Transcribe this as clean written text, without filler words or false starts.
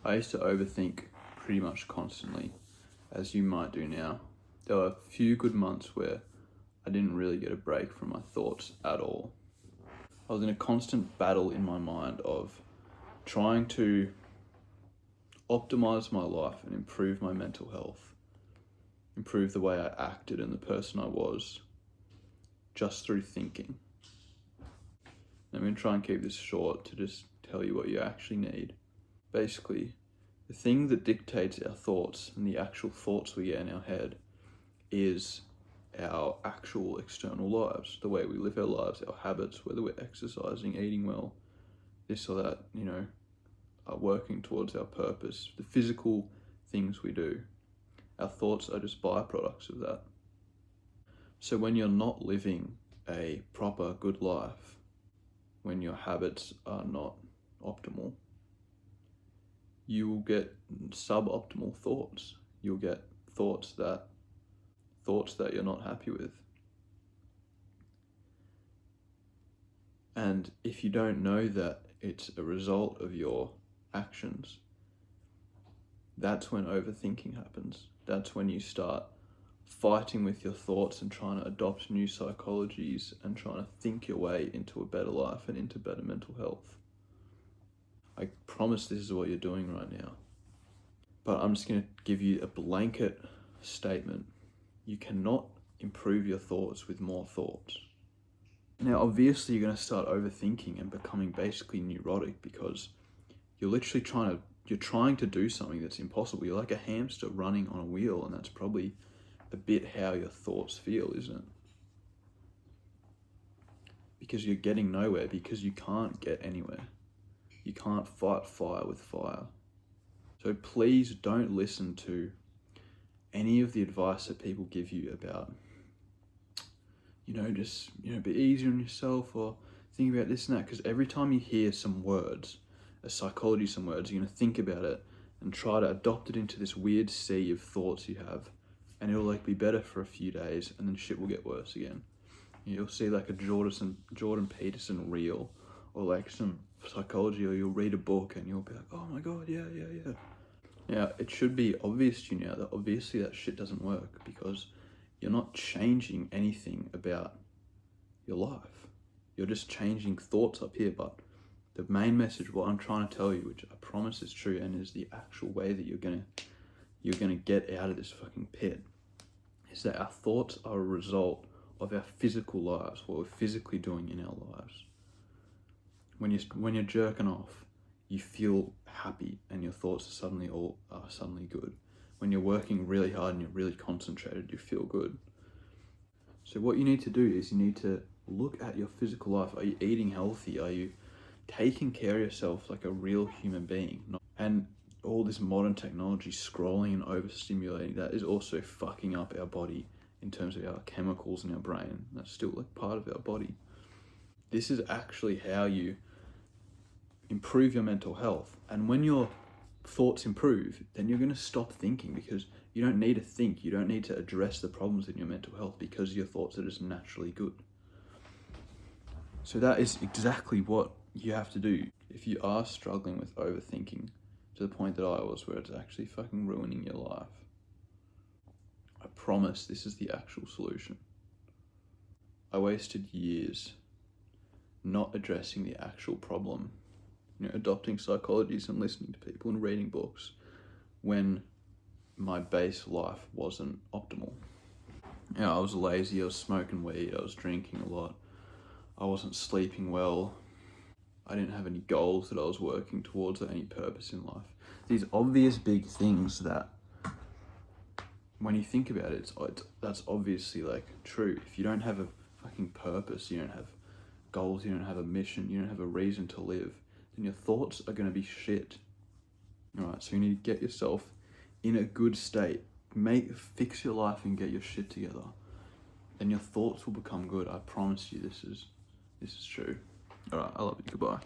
I used to overthink pretty much constantly, as you might do now. There were a few good months where I didn't really get a break from my thoughts at all. I was in a constant battle in my mind of trying to optimize my life and improve my mental health, improve the way I acted and the person I was, just through thinking. I'm going to try and keep this short to just tell you what you actually need. Basically, the thing that dictates our thoughts and the actual thoughts we get in our head is our actual external lives, the way we live our lives, our habits, whether we're exercising, eating well, this or that, working towards our purpose, the physical things we do. Our thoughts are just byproducts of that. So when you're not living a proper good life, when your habits are not optimal, you will get suboptimal thoughts. You'll get thoughts that you're not happy with. And if you don't know that it's a result of your actions, that's when overthinking happens. That's when you start fighting with your thoughts and trying to adopt new psychologies and trying to think your way into a better life and into better mental health. I promise this is what you're doing right now. But I'm just going to give you a blanket statement. You cannot improve your thoughts with more thoughts. Now, obviously, you're going to start overthinking and becoming basically neurotic because you're trying to do something that's impossible. You're like a hamster running on a wheel, and that's probably a bit how your thoughts feel, isn't it? Because you're getting nowhere, because you can't get anywhere. You can't fight fire with fire. So please don't listen to any of the advice that people give you about, be easier on yourself or think about this and that. Because every time you hear some words, a psychology, some words, you're going to think about it and try to adopt it into this weird sea of thoughts you have. And it'll be better for a few days and then shit will get worse again. You'll see a Jordan Peterson reel or some psychology, or you'll read a book and you'll be like, oh my God, yeah. Now, it should be obvious to you now that obviously that shit doesn't work because you're not changing anything about your life. You're just changing thoughts up here. But the main message, what I'm trying to tell you, which I promise is true and is the actual way that you're gonna get out of this fucking pit, is that our thoughts are a result of our physical lives, what we're physically doing in our lives. When you're jerking off, you feel happy and your thoughts are suddenly good. When you're working really hard and you're really concentrated, you feel good. So what you need to do is you need to look at your physical life. Are you eating healthy? Are you taking care of yourself like a real human being? And all this modern technology, scrolling and overstimulating, that is also fucking up our body in terms of our chemicals in our brain. That's still part of our body. This is actually how you improve your mental health. And when your thoughts improve, then you're going to stop thinking because you don't need to think. You don't need to address the problems in your mental health because your thoughts are just naturally good. So that is exactly what you have to do. If you are struggling with overthinking to the point that I was, where it's actually fucking ruining your life, I promise this is the actual solution. I wasted years not addressing the actual problem, adopting psychologies and listening to people and reading books when my base life wasn't optimal. I was lazy, I was smoking weed, I was drinking a lot, I wasn't sleeping well, I didn't have any goals that I was working towards or any purpose in life. These obvious big things that when you think about it, that's obviously true. If you don't have a fucking purpose, you don't have goals, you don't have a mission, you don't have a reason to live, then your thoughts are going to be shit. Alright, so you need to get yourself in a good state. Fix your life and get your shit together. Then your thoughts will become good. I promise you this is true. Alright, I love you. Goodbye.